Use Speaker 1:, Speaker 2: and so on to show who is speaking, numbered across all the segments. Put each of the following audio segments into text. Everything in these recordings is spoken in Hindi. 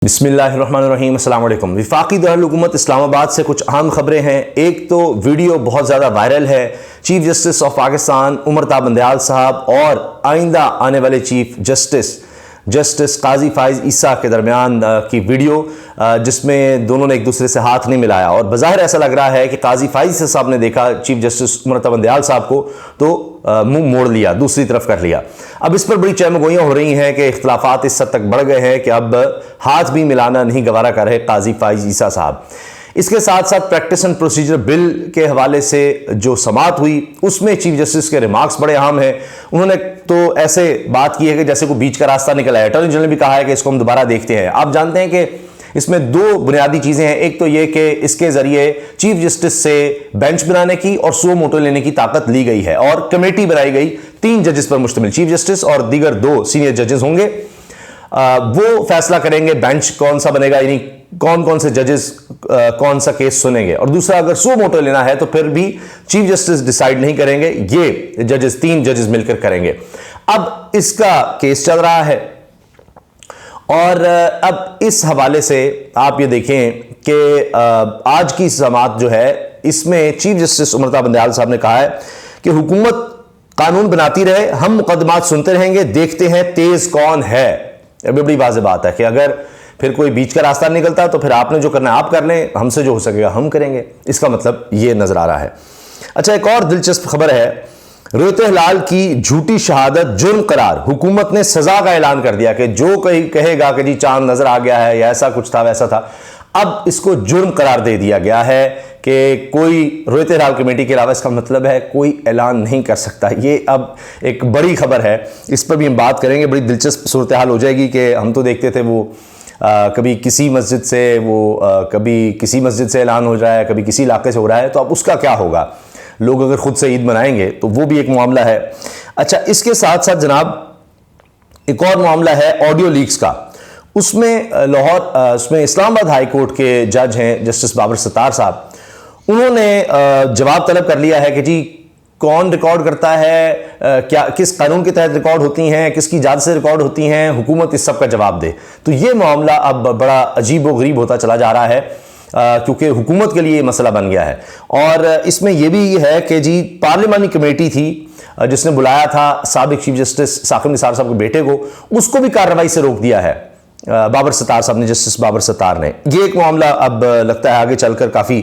Speaker 1: बिस्मिल्लाहिर्रहमानिर्रहीम, अस्सलाम वालेकुम। वफाकी दारुल हुकूमत इस्लामाबाद से कुछ अहम खबरें हैं। एक तो वीडियो बहुत ज़्यादा वायरल है, chief justice of Pakistan Umar Ata Bandial साहब और आइंदा आने वाले चीफ जस्टिस काजी फाइज ईसा के दरमियान की वीडियो, जिसमें दोनों ने एक दूसरे से हाथ नहीं मिलाया और बज़ाहिर ऐसा लग रहा है कि काजी फाइज साहब ने देखा चीफ जस्टिस उमर ता बंदयाल साहब को तो मुंह मोड़ लिया, दूसरी तरफ कर लिया। अब इस पर बड़ी चहमगोइयां हो रही हैं कि इख्तलाफात इस हद तक बढ़ गए हैं कि अब हाथ भी मिलाना नहीं गवारा कर रहे काजी फाइज ईसा साहब। इसके साथ साथ प्रैक्टिस एंड प्रोसीजर बिल के हवाले से जो समाअत हुई उसमें चीफ जस्टिस के रिमार्क्स बड़े अहम हैं। उन्होंने तो ऐसे बात की है कि जैसे कोई बीच का रास्ता निकला है। अटॉर्नी जनरल ने भी कहा है कि इसको हम दोबारा देखते हैं। आप जानते हैं कि इसमें दो बुनियादी चीजें हैं। एक तो यह कि इसके जरिए चीफ जस्टिस से बेंच बनाने की और सो मोटो लेने की ताकत ली गई है और कमेटी बनाई गई 3 जजेस पर मुश्तमिल, चीफ जस्टिस और दीगर 2 सीनियर जजेस होंगे। वो फैसला करेंगे बेंच कौन सा बनेगा, यानी कौन कौन से जजेस कौन सा केस सुनेंगे। और दूसरा, अगर सो मोटो लेना है तो फिर भी चीफ जस्टिस डिसाइड नहीं करेंगे, ये जजेस 3 जजेस मिलकर करेंगे। अब इसका केस चल रहा है और अब इस हवाले से आप ये देखें कि आज की समाअत जो है इसमें चीफ जस्टिस उमर ता बंदयाल साहब ने कहा है कि हुकूमत कानून बनाती रहे, हम मुकदमात सुनते रहेंगे, देखते हैं तेज कौन है। अभी बड़ी वाज़ेह बात है कि अगर फिर कोई बीच का रास्ता निकलता तो फिर आपने जो करना है आप कर लें, हमसे जो हो सकेगा हम करेंगे। इसका मतलब ये नजर आ रहा है। अच्छा, एक और दिलचस्प खबर है, रोहित हिलाल की झूठी शहादत जुर्म करार, हुकूमत ने सजा का ऐलान कर दिया कि जो कोई कहेगा कि जी चांद नजर आ गया है या ऐसा कुछ था वैसा था, अब इसको जुर्म करार दे दिया गया है कि कोई रोहित हिलाल कमेटी के अलावा इसका मतलब है कोई ऐलान नहीं कर सकता। ये अब एक बड़ी खबर है, इस पर भी हम बात करेंगे। बड़ी दिलचस्प सूरत हाल हो जाएगी कि हम तो देखते थे वो कभी किसी मस्जिद से कभी किसी मस्जिद से ऐलान हो रहा है, कभी किसी इलाके से हो रहा है, तो अब उसका क्या होगा। लोग अगर खुद से ईद मनाएंगे तो वो भी एक मामला है। अच्छा, इसके साथ साथ जनाब एक और मामला है ऑडियो लीक्स का। उसमें उसमें इस्लामाबाद हाई कोर्ट के जज हैं जस्टिस बाबर सत्तार साहब, उन्होंने जवाब तलब कर लिया है कि जी कौन रिकॉर्ड करता है, क्या किस कानून के तहत रिकॉर्ड होती हैं, किसकी इजाज़त से रिकॉर्ड होती हैं, हुकूमत इस सब का जवाब दे। तो ये मामला अब बड़ा अजीब व गरीब होता चला जा रहा है क्योंकि हुकूमत के लिए ये मसला बन गया है। और इसमें यह भी है कि जी पार्लिमानी कमेटी थी जिसने बुलाया था साबिक चीफ जस्टिस साकिब निसार साहब के बेटे को, उसको भी कार्रवाई से रोक दिया है बाबर सत्तार साहब ने, जस्टिस बाबर सत्तार ने। ये एक मामला अब लगता है आगे चलकर काफ़ी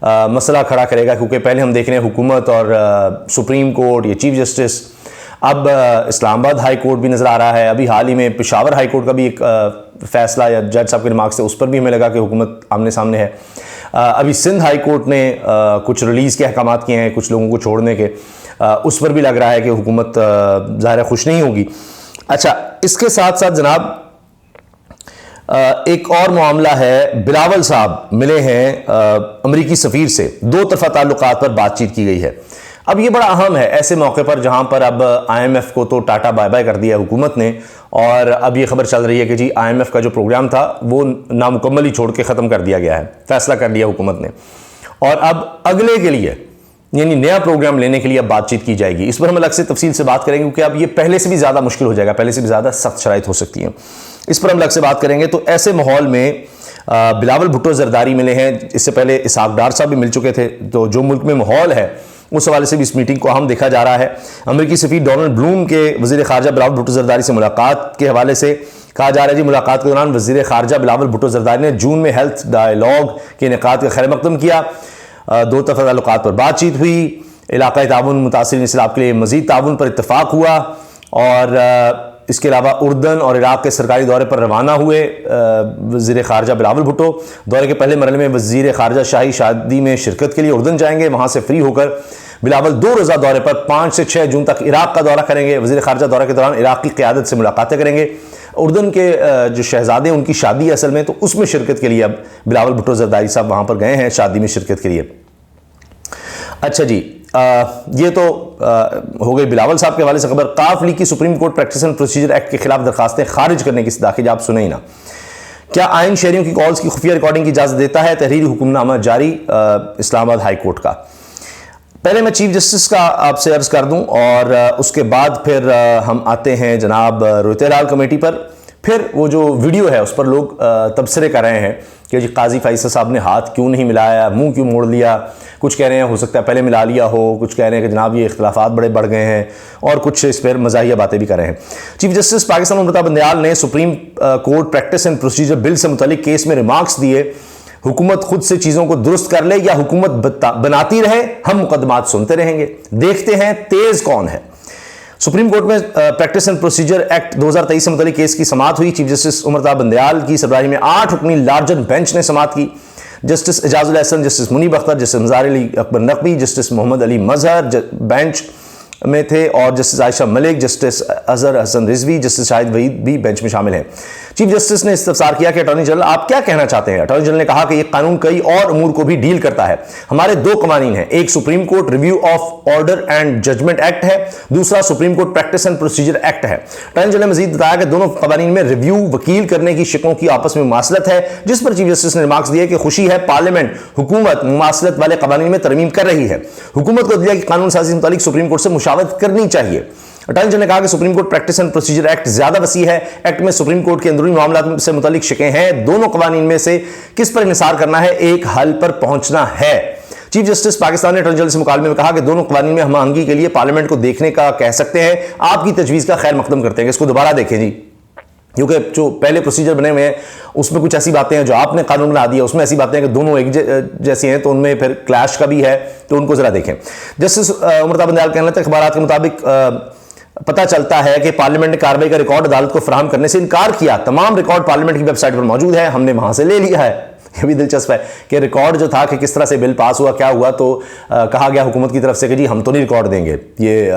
Speaker 1: मसला खड़ा करेगा, क्योंकि पहले हम देख रहे हैं हुकूमत और सुप्रीम कोर्ट, ये चीफ जस्टिस, अब इस्लामाबाद हाई कोर्ट भी नज़र आ रहा है। अभी हाल ही में पेशावर हाई कोर्ट का भी एक फैसला या जज साहब के रिमार्क से उस पर भी हमें लगा कि हुकूमत आमने सामने है। अभी सिंध हाई कोर्ट ने कुछ रिलीज़ के अहकाम किए हैं कुछ लोगों को छोड़ने के, उस पर भी लग रहा है कि हुकूमत ज़ाहिर खुश नहीं होगी। अच्छा, इसके साथ साथ जनाब एक और मामला है, बिलावल साहब मिले हैं अमरीकी सफ़ीर से, 2 तरफ़ा ताल्लुकात पर बातचीत की गई है। अब ये बड़ा अहम है ऐसे मौके पर जहां पर अब IMF को तो टाटा बाय बाय कर दिया हुकूमत ने, और अब ये खबर चल रही है कि जी IMF का जो प्रोग्राम था वो नामुकम्मल ही छोड़ के ख़त्म कर दिया गया है, फैसला कर लिया हुकूमत ने। और अब अगले के लिए यानी नया प्रोग्राम लेने के लिए अब बातचीत की जाएगी। इस पर हम अलग से तफसील से बात करेंगे क्योंकि अब ये पहले से भी ज़्यादा मुश्किल हो जाएगा, पहले से भी ज़्यादा सख्त शराइत हो सकती हैं। इस पर हम अलग से बात करेंगे। तो ऐसे माहौल में बिलावल भुट्टो जरदारी मिले हैं, इससे पहले इसहाक डार साहब भी मिल चुके थे। तो जो मुल्क में माहौल है उस हवाले से भी इस मीटिंग को अहम देखा जा रहा है। अमरीकी सफ़ीर डोनाल्ड ब्लूम के वज़ीर ख़ारजा बिलावल भुट्टो जरदारी से मुलाकात के हवाले से कहा जा रहा है जी, मुलाकात के दौरान वज़ीर ख़ारजा बिलावल भुट्टो जरदारी ने जून में हेल्थ डायलॉग के इनेकाद का खैर मकदम किया। 2 तरफ़ा ताल्लुकात पर बातचीत हुई, इलाक़ाई ताउन मुतासिरीन सैलाब के लिए मज़ीद ताउन पर इत्तफ़ाक़ हुआ और इसके अलावा उर्दन और इराक़ के सरकारी दौरे पर रवाना हुए वज़ीर ख़ारजा बिलावल भुट्टो। दौरे के पहले मरहले में वज़ीर ख़ारजा शाही शादी में शिरकत के लिए उर्दन जाएंगे। वहाँ से फ्री होकर बिलावल 2 रोज़ा दौरे पर 5 से 6 जून तक इराक़ का दौरा करेंगे। वज़ीर ख़ारजा दौरे के दौरान इराक़ की क़यादत से मुलाकातें करेंगे। उर्दन के जो शहज़ादे उनकी शादी असल में, तो उसमें शिरकत के लिए अब बिलावल भुट्टो जरदारी साहब वहाँ पर गए हैं शादी में शिरकत के लिए। अच्छा जी, ये तो हो गई बिलावल साहब के हवाले से खबर। काफ लीग की supreme court practice and procedure act के खिलाफ दरखास्तें खारिज करने की सदाखत, आप सुने ही ना। क्या आइन शहरियों की कॉल्स की खुफिया रिकॉर्डिंग की इजाज़त देता है, तहरीरी हुक्मनामा जारी इस्लामाबाद हाई कोर्ट का। पहले मैं चीफ जस्टिस का आपसे अर्ज़ कर दूं और उसके बाद फिर हम आते हैं जनाब रोहित हिलाल कमेटी पर। फिर वो जो वीडियो है उस पर लोग तबसरे कर रहे हैं कि जी काजी फैसल साहब ने हाथ क्यों नहीं मिलाया, मुंह क्यों मोड़ लिया। कुछ कह रहे हैं हो सकता है पहले मिला लिया हो, कुछ कह रहे हैं कि जनाब ये इख्तिलाफात बड़े बढ़ गए हैं, और कुछ इस पर मज़ाहिया बातें भी कर रहे हैं। चीफ जस्टिस पाकिस्तान उमरता बंदयाल ने supreme court practice and procedure bill से मुतालिक केस में रिमार्क्स दिए, हुकूमत खुद से चीज़ों को दुरुस्त कर ले या हुकूमत बनाती रहे, हम मुकदमात सुनते रहेंगे, देखते हैं तेज कौन है। सुप्रीम कोर्ट में प्रैक्टिस एंड प्रोसीजर एक्ट 2023 से मुतालिक केस की समाअत हुई। चीफ जस्टिस उमरता बंदयाल की सरबराही में 8 रुकनी लार्जर बेंच ने समाअत की। Justice Ijazul Ahsan, justice Munib Akhtar, justice Mazhar Ali Akbar Naqvi, justice Mohammad Ali Mazhar bench में थे, और justice Ayesha Malik, justice Azhar Hasan Rizvi, justice Shahid Waheed भी बेंच में शामिल हैं। चीफ जस्टिस ने इस्तफसार किया कि अटॉर्नी जनरल आप क्या कहना चाहते हैं। अटॉर्नी जनरल ने कहा कि यह कानून कई और अमूर को भी डील करता है। हमारे 2 कवानीन हैं, एक supreme court review of order and judgment act है, दूसरा supreme court practice and procedure act है। अटॉर्नी जनरल ने मजीद बताया कि दोनों कवानीन में रिव्यू वकील करने की शिकों की आपस में मुमासलत है, जिस पर चीफ जस्टिस ने रिमार्क्स दिए कि खुशी है पार्लियामेंट हुकूमत मुमासलत वाले कवानीन में तरमीम कर रही है। हुकूमत को दिया कि कानून साजी से मुतालिक सुप्रीम कोर्ट से मुशावरत करनी चाहिए। अटॉर्नी जनरल ने कहा कि supreme court practice and procedure act ज्यादा वसी है। एक्ट में सुप्रीम कोर्ट के अंदरूनी मामला से मुतालिक शिकें हैं, दोनों कवानीन में से किस पर इन्हिसार करना है, एक हल पर पहुंचना है। चीफ जस्टिस पाकिस्तान ने अटॉर्नी जनरल से मुकालमे में कहा कि दोनों कवानीन में हम आहंगी के लिए पार्लियामेंट को देखने का कह सकते हैं। आपकी तजवीज़ का खैर मकदम करते हैं कि इसको दोबारा देखें जी, क्योंकि जो पहले प्रोसीजर बने हुए हैं उसमें कुछ ऐसी बातें हैं जो आपने कानून बना दिया, उसमें ऐसी बातें हैं कि दोनों एक जैसी हैं, तो उनमें फिर क्लैश का भी है, तो उनको जरा देखें। जस्टिस उमरता बंदयाल कहने लगे अखबारात के मुताबिक पता चलता है कि पार्लियामेंट ने कार्रवाई का रिकॉर्ड अदालत को फराहम करने से इनकार किया। तमाम रिकॉर्ड पार्लियामेंट की वेबसाइट पर मौजूद है, हमने वहां से ले लिया है। यह भी दिलचस्प है कि रिकॉर्ड जो था कि किस तरह से बिल पास हुआ, क्या हुआ, तो कहा गया हुकूमत की तरफ से कि जी हम तो नहीं रिकॉर्ड देंगे, ये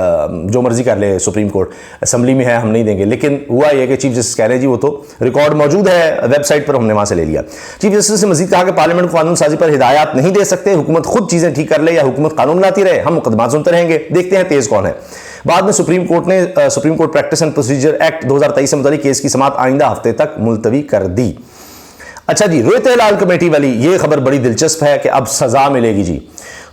Speaker 1: जो मर्जी कर ले सुप्रीम कोर्ट, असेंबली में है हम नहीं देंगे। लेकिन हुआ यह कि चीफ जस्टिस कह रहे हैं जी वो तो रिकॉर्ड मौजूद है वेबसाइट पर, हमने वहां से ले लिया। चीफ जस्टिस ने मजीद कहा कि पार्लियामेंट को कानून साजी पर हिदायत नहीं दे सकते, हुकूमत खुद चीजें ठीक कर ले या हुकूमत कानून बनाती रहे, हम मुकदमा सुनते रहेंगे, देखते हैं तेज कौन है। बाद में सुप्रीम कोर्ट ने supreme court practice and procedure act 2023 से मुतालिक केस की समाअत आइंदा हफ्ते तक मुलतवी कर दी। अच्छा जी, रोहित हिलाल कमेटी वाली ये खबर बड़ी दिलचस्प है कि अब सजा मिलेगी जी,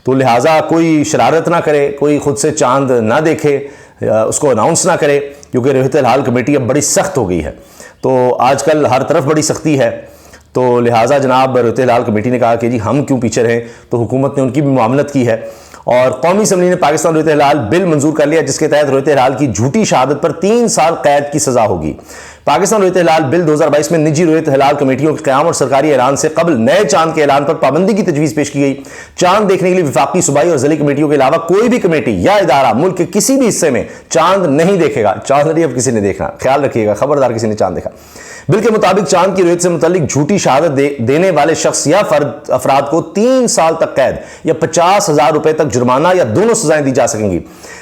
Speaker 1: तो लिहाजा कोई शरारत ना करे, कोई खुद से चांद ना देखे, उसको अनाउंस ना करे, क्योंकि रोहित हिलाल कमेटी अब बड़ी सख्त हो गई है। तो आजकल हर तरफ बड़ी सख्ती है, तो लिहाजा जनाब रोहित हिलाल कमेटी ने कहा कि जी हम क्यों पीछे रहें, तो हुकूमत ने उनकी भी मामलत की है और कौमी असम्बली ने पाकिस्तान रोहित हिलाल बिल मंजूर कर लिया, जिसके तहत रोहित हिलाल की झूठी शहादत पर 3 साल कैद की सजा होगी। पाकिस्तान रोहित हिलाल बिल 2022 में निजी रोहित हिलाल कमेटियों के क़याम और सरकारी ऐलान से कबल नए चांद के ऐलान पर पाबंदी की तजवीज़ पेश की गई। चांद देखने के लिए विफाकी, सूबाई और ज़िली कमेटियों के अलावा कोई भी कमेटी या इदारा मुल्क के किसी भी हिस्से में चांद नहीं देखेगा। चांद नहीं अब किसी ने देखना, ख्याल रखिएगा, खबरदार किसी ने चांद देखा। बिल के मुताबिक चांद की रोहित से मुतालिक झूठी शहादत देने वाले शख्स या अफराद को 3 साल तक कैद या 50,000 रुपए तक जुर्माना या दोनों सजाएं दी जा सकेंगी।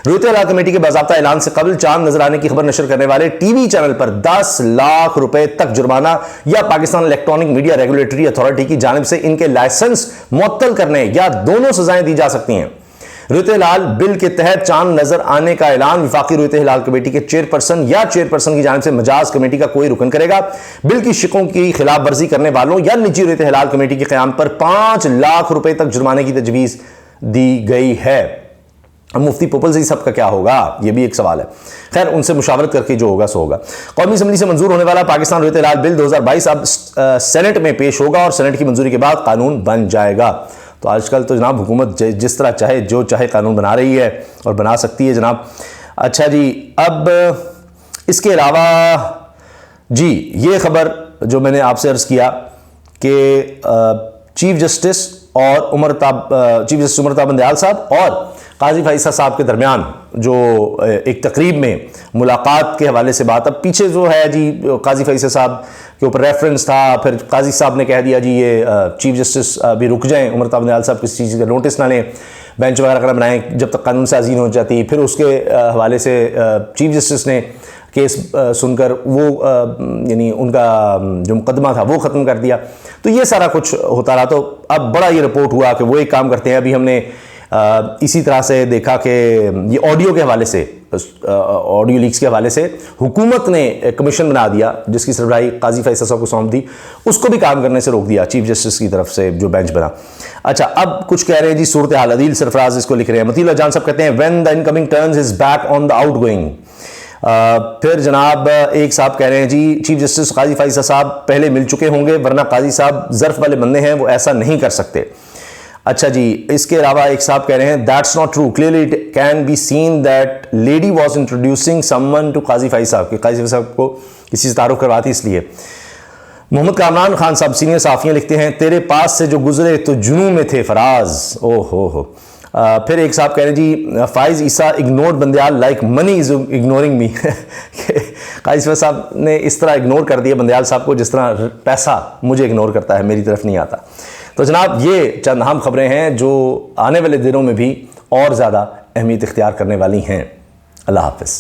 Speaker 1: रोहित हिलाल कमेटी के बाज़ाब्ता ऐलान से कबल चांद नजर आने की खबर नशर करने वाले टीवी चैनल पर 10 लाख रुपए तक जुर्माना या Pakistan electronic media regulatory authority की जानिब से इनके लाइसेंस मुअत्तल करने या दोनों सजाएं दी जा सकती हैं। रोहित हिलाल बिल के तहत चांद नजर आने का ऐलान विफाकी रोहित हिलाल कमेटी के चेयरपर्सन या चेयरपर्सन की जानिब से मजाज कमेटी का कोई रुकन करेगा। बिल की शिकों की खिलाफ वर्जी करने वालों या निजी रोहित हिलाल कमेटी के क़याम पर 5 लाख रुपए तक जुर्माने की तजवीज़ दी गई है। अब मुफ्ती पोपल से सबका क्या होगा, यह भी एक सवाल है। खैर, उनसे मुशावरत करके जो होगा सो होगा। कौमी असम्बली से मंजूर होने वाला पाकिस्तान रोहित हिलाल बिल 2022 अब सेनेट में पेश होगा और सेनेट की मंजूरी के बाद कानून बन जाएगा। तो आजकल तो जनाब हुकूमत जिस तरह चाहे जो चाहे कानून बना रही है और बना सकती है जनाब। अच्छा जी, अब इसके अलावा जी ये खबर जो मैंने आपसे अर्ज़ किया कि चीफ जस्टिस उमरता बंदयाल साहब और काजी फैसल साहब के दरमियान जो एक तकरीब में मुलाकात के हवाले से बात, अब पीछे जो है जी काजी फैसल साहब के ऊपर रेफरेंस था, फिर काजी साहब ने कह दिया जी ये चीफ जस्टिस भी रुक जाएं, उमरता बंदयाल साहब किसी चीज़ का नोटिस ना लें, बेंच वगैरह ना बनाएं जब तक कानून साजी हो जाती। फिर उसके हवाले से चीफ जस्टिस ने केस सुनकर वो यानी उनका जो मुकदमा था वो ख़त्म कर दिया। तो ये सारा कुछ होता रहा। तो अब बड़ा ये रिपोर्ट हुआ कि वो एक काम करते हैं। अभी हमने इसी तरह से देखा कि ये ऑडियो के हवाले से, ऑडियो लीक्स के हवाले से हुकूमत ने कमीशन बना दिया जिसकी सरबराही काजी फैसल साहब को सौंप दी, उसको भी काम करने से रोक दिया चीफ जस्टिस की तरफ से जो बेंच बना। अच्छा, अब कुछ कह रहे हैं जी सूरत हाल, अदील सरफराज इसको लिख रहे हैं। मतीला जान साहब कहते हैं when the incoming turns his back on the outgoing, फिर जनाब एक साहब कह रहे हैं जी चीफ जस्टिस काजी फाइजा साहब पहले मिल चुके होंगे वरना काजी साहब ज़र्फ वाले बंदे हैं, वो ऐसा नहीं कर सकते। अच्छा जी, इसके अलावा एक साहब कह रहे हैं that's not true, clearly it can be seen that lady was introducing someone to Qazi Faez साहब, कि काजी फाइज साहब को किसी से तारुफ करवाती इसलिए। मोहम्मद कामरान खान साहब सीनियर साफियाँ लिखते हैं तेरे पास से जो गुजरे तो जुनून में थे फराज, ओ हो। फिर एक साहब कह रहे हैं जी Faez Isa ignored Bandial like money is ignoring me. Qazi Faez साहब ने इस तरह इग्नोर कर दिया बंदयाल साहब को जिस तरह पैसा मुझे इग्नोर करता है, मेरी तरफ नहीं आता। तो जनाब ये चंद अहम खबरें हैं जो आने वाले दिनों में भी और ज़्यादा अहमियत इख्तियार करने वाली हैं। अल्लाह हाफ़िज़।